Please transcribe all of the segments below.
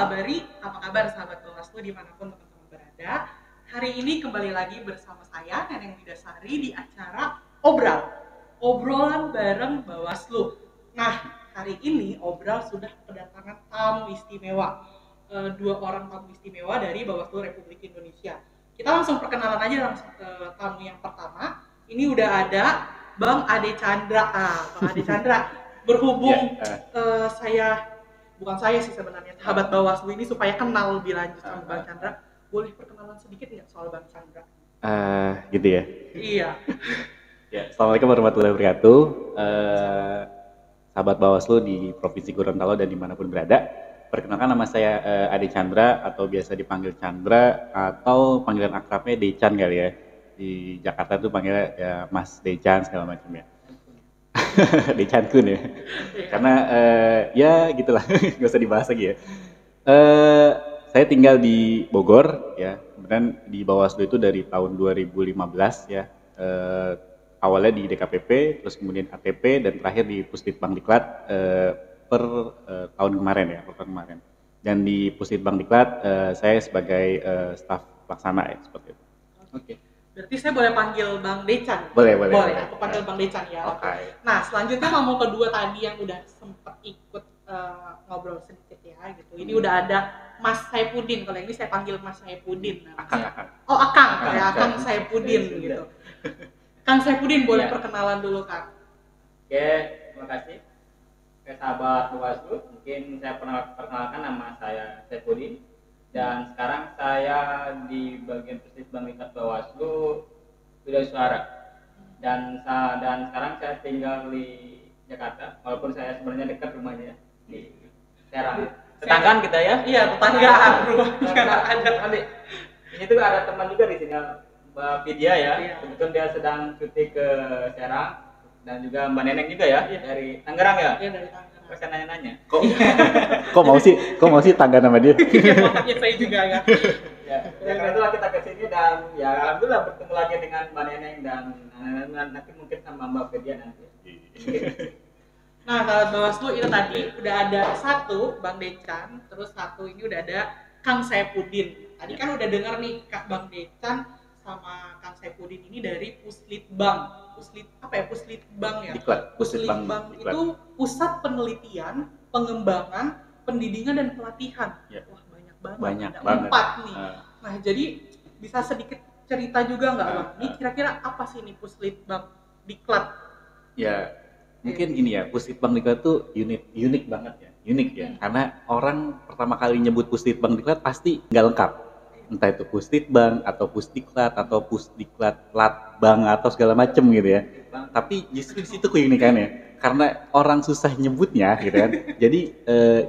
Sabari, apa kabar sahabat Bawaslu dimanapun teman-teman berada. Hari ini kembali lagi bersama saya, Neneng Widasari, di acara Obrolan bareng Bawaslu. Nah, hari ini Obral sudah kedatangan tamu istimewa. Dua orang tamu istimewa dari Bawaslu Republik Indonesia. Kita langsung perkenalan aja langsung ke tamu yang pertama. Ini udah ada Bang Ade Chandra. Bang Ade Chandra, berhubung bukan saya sih sebenarnya, sahabat Bawaslu ini supaya kenal lebih lanjut sama Bang Chandra, boleh perkenalan sedikit nggak soal Bang Chandra? Gitu ya. Iya. Ya, assalamualaikum warahmatullahi wabarakatuh. Sahabat Bawaslu di Provinsi Gorontalo dan dimanapun berada. Perkenalkan, nama saya Ade Chandra atau biasa dipanggil Chandra atau panggilan akrabnya Decan kali ya. Di Jakarta tuh panggilnya ya Mas Decan segala macam ya. Decan Kun ya. Karena ya gitulah, nggak usah dibahas lagi ya. Saya tinggal di Bogor ya. Kemudian di Bawaslu itu dari tahun 2015 ya. Awalnya di DKPP, terus kemudian ATP, dan terakhir di Pusditbangdiklat per tahun kemarin. Dan di Pusditbangdiklat saya sebagai staf pelaksana ya, seperti itu. Oke. Berarti saya boleh panggil Bang Decan? Boleh. Aku panggil Bang Decan ya. Okay. Nah, selanjutnya tamu kedua tadi yang udah sempat ikut ngobrol sedikit ya gitu. Ini udah ada Mas Saipudin. Kalau ini saya panggil Mas Saipudin. Akang Saipudin gitu. Kang Saipudin, boleh perkenalan dulu, Kang? Oke, terima kasih. Oke, sahabat Bawaslu, mungkin saya perkenalkan, nama saya Saipudin. Dan sekarang saya di bagian Pusditbangdiklat Bawaslu Bidang Suara. Dan sekarang saya tinggal di Jakarta, walaupun saya sebenarnya dekat rumahnya di Serang. Tetanggaan kita ya? Iya, tetanggaan rumahnya ada. Ini tuh ada teman juga di sini, Mbak Vidya ya. Iya. Kebetulan dia sedang cuti ke Serang, dan juga Mbak Neneng juga ya, dari Tangerang ya? Iya, dari Tangerang. Kok saya nanya-nanya? Kok mau sih tangga nama dia? Makanya saya juga ya. Ya, karena itulah kita kesini, dan ya alhamdulillah bertemu lagi dengan Mbak Neneng dan nanti mungkin sama Mbak Vidya nanti. Nah, sahabat Bawaslu itu tadi udah ada satu Bang Decan, terus satu ini udah ada Kang Saipudin. Tadi kan udah dengar nih Kak Bang Decan sama Kang Saipudin ini dari Puslitbang. Puslitbang ya? Puslitbang itu Pusat Penelitian, Pengembangan, Pendidikan dan Pelatihan. Ya. Wah, banyak banget. Banyak ada banget. 4 nih. Nah, jadi bisa sedikit cerita juga nggak Bang? Ini kira-kira apa sih nih Puslitbang Diklat? Ya, mungkin gini ya, Pusditbangdiklat tuh unik banget ya. Karena orang pertama kali nyebut Pusditbangdiklat pasti nggak lengkap. Entah itu Pusditbang atau Pusdiklat atau Pusdiklat Latbang atau segala macem gitu ya. Tapi justru di situ keunikannya, karena orang susah nyebutnya gitu kan.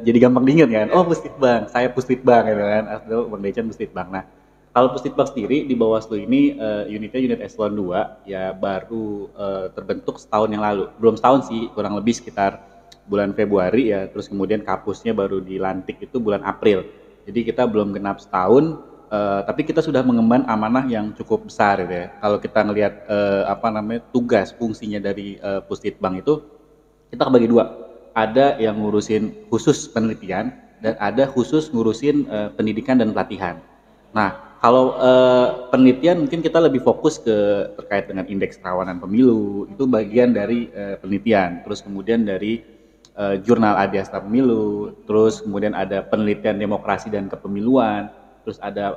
Jadi gampang diingat kan. Oh, Pusditbang, saya Pusditbang gitu kan. Atau Bang Decan Pusditbang. Nah, kalau Pusditbang sendiri di Bawaslu ini unitnya unit eselon 2 ya, baru terbentuk setahun yang lalu. Belum setahun sih, kurang lebih sekitar bulan Februari ya. Terus kemudian kapusnya baru dilantik itu bulan April. Jadi kita belum genap setahun. Tapi kita sudah mengemban amanah yang cukup besar gitu ya. Kalau kita ngelihat tugas fungsinya dari Pusditbang itu, kita kebagi dua. Ada yang ngurusin khusus penelitian dan ada khusus ngurusin pendidikan dan pelatihan. Nah, kalau penelitian mungkin kita lebih fokus terkait dengan indeks kerawanan pemilu, itu bagian dari penelitian. Terus kemudian dari jurnal Adiasta Pemilu, terus kemudian ada penelitian demokrasi dan kepemiluan, terus ada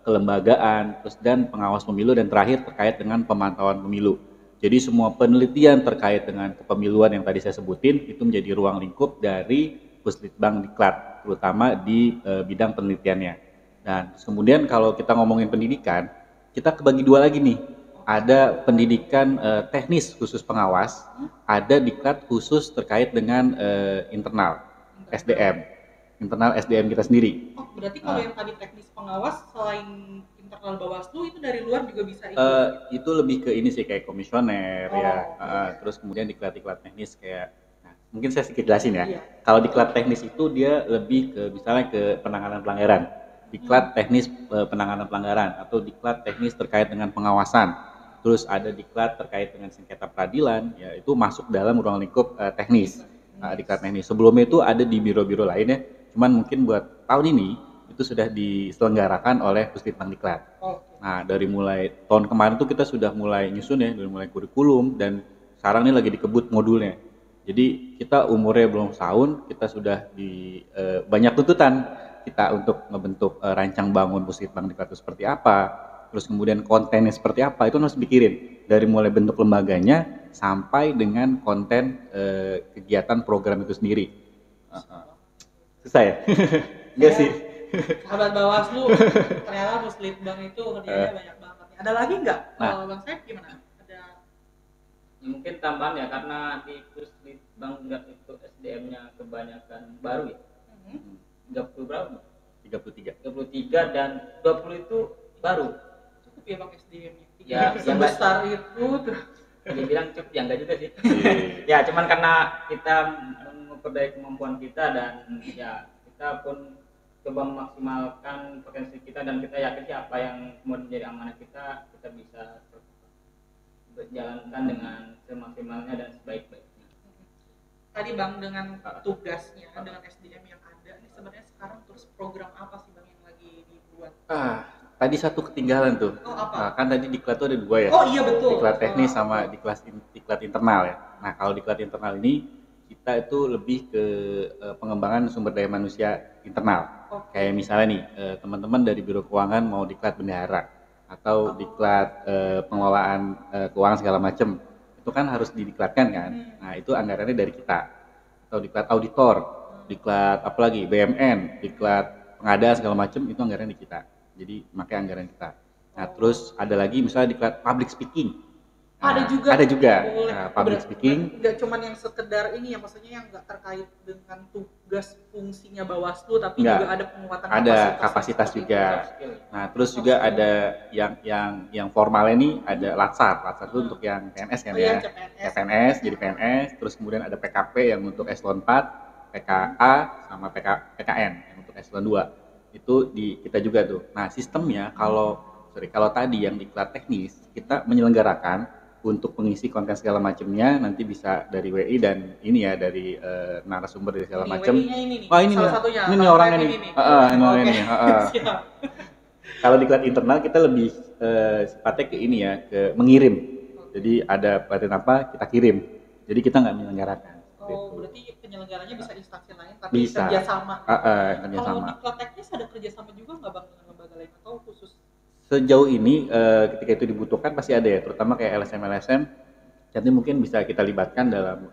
kelembagaan, terus dan pengawas pemilu, dan terakhir terkait dengan pemantauan pemilu. Jadi semua penelitian terkait dengan kepemiluan yang tadi saya sebutin itu menjadi ruang lingkup dari Pusditbangdiklat, terutama di bidang penelitiannya. Dan kemudian kalau kita ngomongin pendidikan, kita kebagi dua lagi nih. Ada pendidikan teknis khusus pengawas, ada diklat khusus terkait dengan internal SDM kita sendiri. Oh, berarti kalau yang tadi teknis pengawas, selain internal Bawaslu itu dari luar juga bisa ikut? Itu lebih ke ini sih, kayak komisioner terus kemudian diklat-diklat teknis kayak, mungkin saya sedikit jelasin ya. Kalau diklat teknis itu dia lebih ke misalnya ke penanganan pelanggaran, diklat teknis penanganan pelanggaran, atau diklat teknis terkait dengan pengawasan. Terus ada diklat terkait dengan sengketa peradilan, ya itu masuk dalam ruang lingkup teknis. Diklat teknis sebelumnya itu ada di biro-biro lainnya. Cuman mungkin buat tahun ini itu sudah diselenggarakan oleh Puslitbangdiklat. Oke. Nah, dari mulai tahun kemarin tuh kita sudah mulai nyusun ya, dari mulai kurikulum dan sekarang ini lagi dikebut modulnya. Jadi kita umurnya belum setahun, kita sudah di banyak tuntutan kita untuk ngebentuk rancang bangun Puslitbangdiklat itu seperti apa, terus kemudian kontennya seperti apa, itu harus dipikirin dari mulai bentuk lembaganya sampai dengan konten kegiatan program itu sendiri. Susah ya? Enggak sih. Sahabat Bawaslu, ternyata Puslitbang itu kerjanya banyak banget. Ada lagi nggak? Kalau Bang Said gimana? Ada Ya, mungkin tambahan ya, karena di Puslitbangdiklat itu SDM-nya kebanyakan baru ya. 30 berapa? 33. 33 dan 20 itu baru. cukup ya Bang SDM-nya. Ya, yang Sebesar itu terus. Dia bilang cukup, ya enggak juga sih. Ya, cuman karena kita memperdaya kemampuan kita dan ya kita pun coba memaksimalkan potensi kita, dan kita yakin sih apa yang kemudian menjadi amanah kita bisa berjalankan dengan semaksimalnya dan sebaik-baiknya. Tadi Bang dengan tugasnya, dengan SDM yang ada, ini sebenarnya sekarang terus program apa sih Bang yang lagi dibuat? Tadi satu ketinggalan tuh. Oh, apa? Nah, kan tadi diklat tuh ada dua ya. Oh iya betul. Diklat teknis sama diklat internal ya. Nah, kalau diklat internal ini kita itu lebih ke pengembangan sumber daya manusia internal. Kayak misalnya nih, teman-teman dari Biro Keuangan mau diklat bendahara atau diklat pengelolaan keuangan segala macam, itu kan harus didiklatkan kan. Nah, itu anggarannya dari kita. Atau diklat auditor, diklat apa lagi, BMN, diklat pengadaan segala macam, itu anggarannya di kita. Jadi pakai anggaran kita. Nah, terus ada lagi misalnya diklat public speaking. Nah, ada juga. Nah, public speaking. Nggak cuman yang sekedar ini ya, maksudnya yang nggak terkait dengan tugas fungsinya Bawaslu, tapi Nggak. juga ada penguatan Ada kapasitas juga. Nah, terus juga ada yang formalnya nih, ada Latsar. Latsar itu untuk yang PNS kan ya. PNS, jadi PNS, terus kemudian ada PKP yang untuk eselon 4, PKA sama PKN yang untuk eselon 2. Itu di kita juga tuh. Nah, sistemnya kalau tadi yang diklat teknis, kita menyelenggarakan untuk pengisi konten segala macamnya, nanti bisa dari WI dan ini ya dari narasumber dari segala macam. Wah, ini salah nih, satunya. ini nih orangnya nih. Ini. Kalau diklat internal kita lebih sifatnya ke ini ya, ke mengirim. Jadi ada pelatihan apa kita kirim. Jadi kita nggak menyelenggarakan. Oh, berarti penyelenggaranya bisa instansi lain tapi Bisa. kerjasama. Kerjasama. Kalau diklat teknis ada kerjasama juga nggak Bang dengan lembaga lain atau khusus? Sejauh ini ketika itu dibutuhkan pasti ada ya, terutama kayak LSM. Jadi mungkin bisa kita libatkan dalam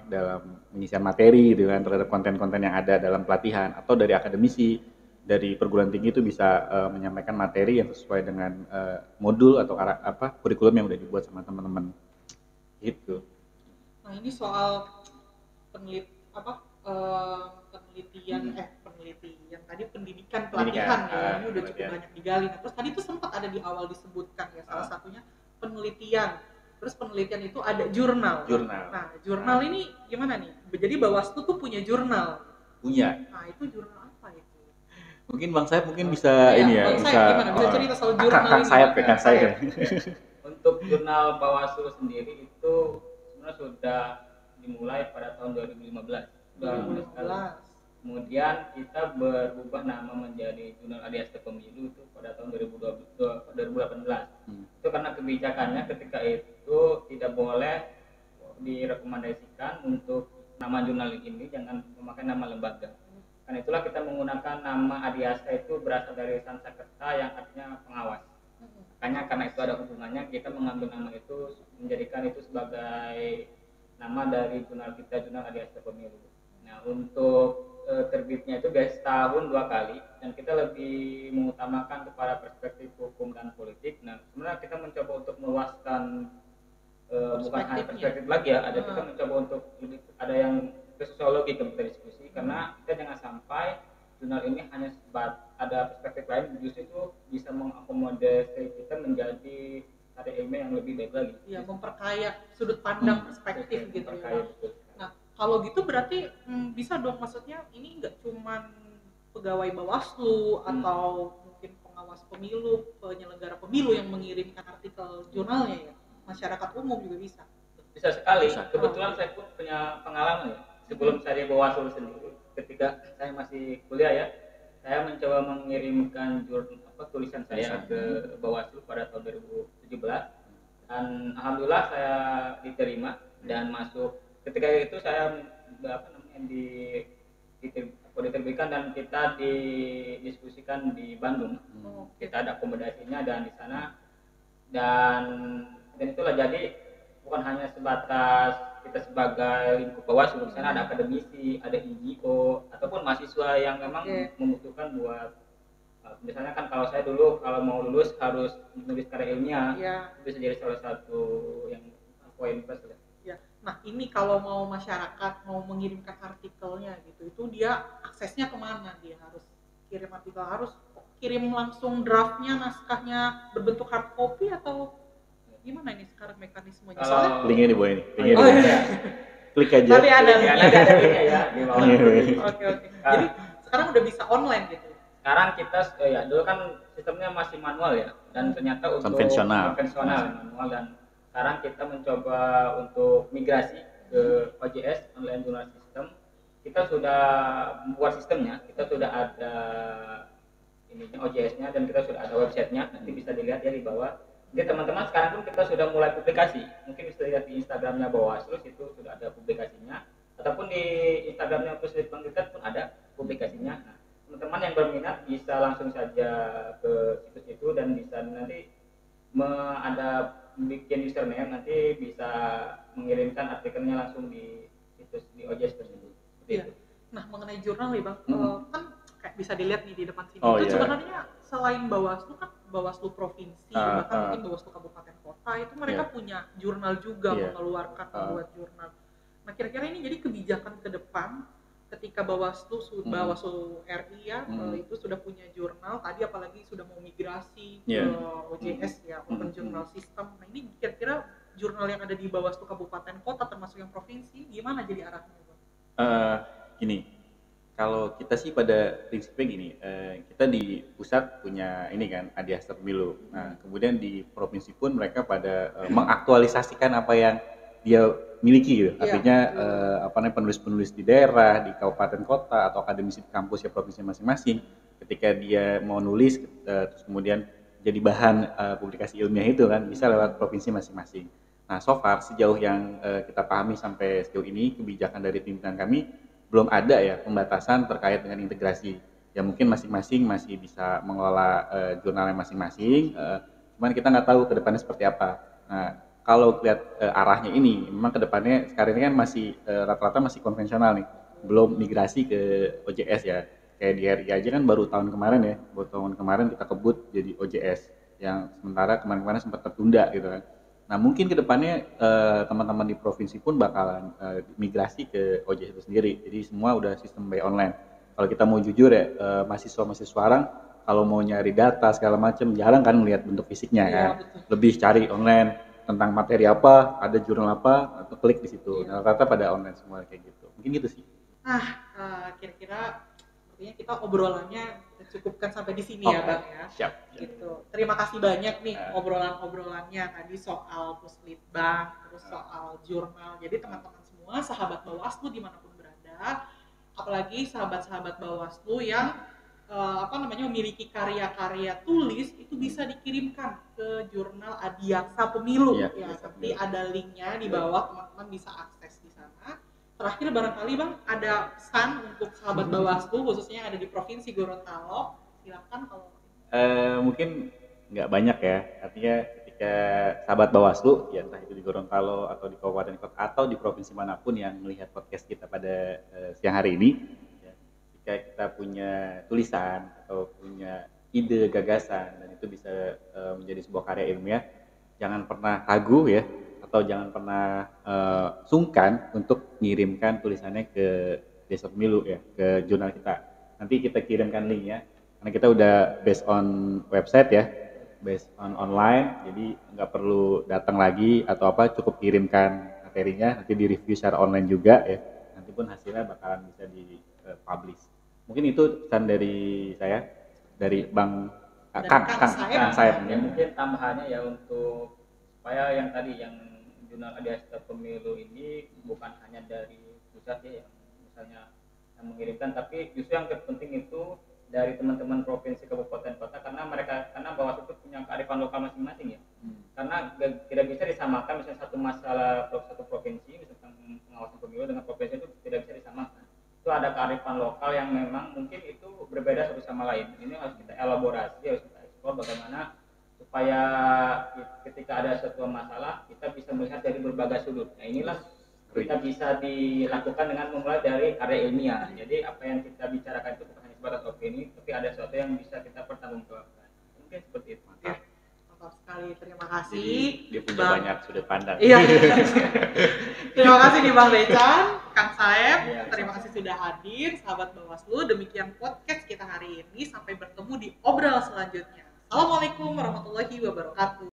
dalam pengisian materi gitu kan, terhadap konten-konten yang ada dalam pelatihan, atau dari akademisi dari perguruan tinggi itu bisa menyampaikan materi yang sesuai dengan modul atau kurikulum yang udah dibuat sama teman-teman gitu. Nah, ini soal penelitian tadi pendidikan pelatihan ya, ini udah cukup banyak digali. Nah, terus tadi itu sempat ada di awal disebutkan ya, salah satunya penelitian. Terus penelitian itu ada jurnal. Nah, jurnal ini gimana nih? Jadi Bawaslu tuh punya jurnal. Punya. Nah, itu jurnal apa itu? Mungkin Bang Saib bisa ini ya, Bang Saib gimana? Bisa cerita soal jurnal Kang ini? Kang Saib. Untuk jurnal Bawaslu sendiri itu sebenarnya sudah dimulai pada tahun 2015. Kemudian kita berubah nama menjadi Jurnal Adiasta Pemilu itu pada tahun 2018. Itu karena kebijakannya ketika itu tidak boleh direkomendasikan untuk nama jurnal ini jangan memakai nama lembaga. Karena itulah kita menggunakan nama Adiasta, itu berasal dari Sanskerta yang artinya pengawas. Makanya karena itu ada hubungannya, kita mengambil nama itu, menjadikan itu sebagai nama dari jurnal kita, Jurnal Adiasta Pemilu. Nah, untuk terbitnya itu biasa setahun 2 kali, dan kita lebih mengutamakan kepada perspektif hukum dan politik. Nah, sebenarnya kita mencoba untuk meluaskan bukan hanya perspektif lagi ya, kita mencoba untuk lebih ada yang ke sosiologi kita diskusi, karena kita jangan sampai jurnal ini hanya ada perspektif lain, justru itu bisa mengakomodasi kita menjadi karya ilmiah yang lebih baik lagi. Iya, memperkaya sudut pandang perspektif gitu ya. Nah, kalau gitu berarti bisa dong, maksudnya ini nggak cuman pegawai Bawaslu atau mungkin pengawas pemilu, penyelenggara pemilu yang mengirimkan artikel jurnalnya ya, masyarakat umum juga bisa. Bisa sekali. Kebetulan saya pun punya pengalaman ya. Sebelum saya di Bawaslu sendiri, ketika saya masih kuliah ya, saya mencoba mengirimkan tulisan saya ke Bawaslu pada tahun 2017 dan alhamdulillah saya diterima dan masuk. Ketika itu saya diterbitkan dan kita didiskusikan di Bandung. Kita ada akomodasinya dan di sana dan itulah jadi bukan hanya sebatas kita sebagai lingkup Bawaslu, di sana ada akademisi, ada NGO ataupun mahasiswa yang memang membutuhkan buat misalnya kan kalau saya dulu kalau mau lulus harus menulis karya ilmiah, itu bisa jadi salah satu yang poin plus ya. Nah ini kalau mau masyarakat mau mengirimkan artikelnya gitu, itu dia aksesnya kemana? Dia harus kirim artikel, harus kirim langsung draftnya, naskahnya berbentuk hard copy atau gimana ini sekarang mekanismenya? Kalau linknya di bawah ini, klik aja. Tapi ada linknya ya di bawah. Oke. Jadi sekarang udah bisa online gitu. Sekarang kita ya dulu kan sistemnya masih manual ya, dan ternyata untuk konvensional manual, dan sekarang kita mencoba untuk migrasi ke OJS online journal system. Kita sudah membuat sistemnya, kita sudah ada ininya OJS-nya dan kita sudah ada websitenya, nanti bisa dilihat ya di bawah. Jadi teman-teman sekarang pun kita sudah mulai publikasi, mungkin bisa lihat di Instagramnya Bawaslu, itu sudah ada publikasinya, ataupun di Instagramnya Puslitbang pun ada publikasinya. Nah, teman-teman yang berminat bisa langsung saja ke situs itu dan bisa nanti ada bikin username, nanti bisa mengirimkan artikelnya langsung di situs di OJS tersebut. Itu. Nah mengenai jurnal nih Bang, kan kayak bisa dilihat nih di depan sini. Itu sebenarnya selain Bawaslu kan Bawaslu provinsi, bahkan mungkin Bawaslu kabupaten kota itu mereka punya jurnal juga, mengeluarkan membuat jurnal. Nah kira-kira ini jadi kebijakan ke depan ketika Bawaslu RI ya itu sudah punya jurnal, tadi apalagi sudah mau migrasi ke OJS ya, Open Journal System. Nah ini kira-kira jurnal yang ada di Bawaslu kabupaten kota termasuk yang provinsi gimana jadi arahnya Bang? Gini, kalau kita sih pada prinsipnya gini, kita di pusat punya ini kan Adiaksa Pemilu. Nah kemudian di provinsi pun mereka pada mengaktualisasikan apa yang dia miliki gitu. Artinya penulis-penulis di daerah, di kabupaten kota atau akademisi di kampus ya provinsi masing-masing, ketika dia mau nulis terus kemudian jadi bahan publikasi ilmiah itu kan bisa lewat provinsi masing-masing. Nah so far sejauh yang kita pahami sampai sejauh ini kebijakan dari pimpinan kami belum ada ya pembatasan terkait dengan integrasi. Ya mungkin masing-masing masih bisa mengelola jurnalnya masing-masing, cuman kita nggak tahu ke depannya seperti apa. Nah kalau lihat arahnya ini, memang kedepannya sekarang ini kan masih rata-rata masih konvensional nih, belum migrasi ke OJS ya. Kayak di RI aja kan baru tahun kemarin kita kebut jadi OJS, yang sementara kemarin-kemarin sempat tertunda gitu kan. Nah mungkin kedepannya teman-teman di provinsi pun bakalan migrasi ke OJS itu sendiri. Jadi semua udah sistem by online. Kalau kita mau jujur ya, mahasiswa sekarang kalau mau nyari data segala macam jarang kan melihat bentuk fisiknya kan, lebih cari online tentang materi apa, ada jurnal apa, atau klik di situ. Nah, rata-rata pada online semua kayak gitu. Mungkin gitu sih. Kira-kira sepertinya kita obrolannya cukupkan sampai di sini ya Bang ya. Siap. Gitu. Terima kasih banyak nih obrolan-obrolannya tadi soal Puslitbang, terus soal jurnal. Jadi teman-teman semua, sahabat Bawaslu dimanapun berada, apalagi sahabat-sahabat Bawaslu yang memiliki karya-karya tulis itu bisa dikirimkan ke jurnal Adiaksa Pemilu nanti ada linknya di bawah, teman-teman bisa akses di sana. Terakhir barangkali Bang ada pesan untuk sahabat Bawaslu khususnya yang ada di Provinsi Gorontalo, silakan kalau mungkin nggak banyak ya, artinya ketika sahabat Bawaslu ya entah itu di Gorontalo atau di kabupaten kota atau di provinsi manapun yang melihat podcast kita pada siang hari ini, jika kita punya tulisan atau punya ide gagasan dan itu bisa menjadi sebuah karya ilmiah, jangan pernah ragu ya, atau jangan pernah sungkan untuk mengirimkan tulisannya ke Desa Pemilu ya, ke jurnal kita. Nanti kita kirimkan linknya, karena kita udah based on website ya, based on online, jadi nggak perlu datang lagi atau apa, cukup kirimkan materinya, nanti di review secara online juga ya, nanti pun hasilnya bakalan bisa di publish. Mungkin itu pesan dari saya, dari Bang Saeb. Mungkin tambahannya ya untuk supaya yang tadi yang jurnal Adiaksa Pemilu ini bukan hanya dari pusat ya, yang misalnya mengirimkan, tapi justru yang terpenting itu dari teman-teman provinsi, kabupaten, kota, karena Bawaslu itu punya kearifan lokal masing-masing ya. Karena tidak bisa disamakan misalnya satu masalah satu provinsi, misalkan pengawasan pemilu dengan provinsi itu tidak bisa disamakan. Itu ada kearifan lokal yang memang mungkin itu berbeda satu sama lain. Ini harus kita elaborasi, harus kita eksplor bagaimana supaya ketika ada suatu masalah kita bisa melihat dari berbagai sudut. Nah inilah kita bisa dilakukan dengan memulai dari karya ilmiah. Jadi apa yang kita bicarakan itu bukan hanya sebatas opini, tapi ada sesuatu yang bisa kita pertanggungjawabkan. Mungkin seperti itu. Ya, mantap sekali. Terima kasih. Jadi, dia punya Bang. banyak sudut pandang. Iya. Terima kasih nih Bang Decan, Kang Saeb. Iya, Terima kasih sudah hadir, sahabat Bawaslu. Demikian podcast kita hari ini. Sampai bertemu di obrolan selanjutnya. Assalamualaikum warahmatullahi wabarakatuh.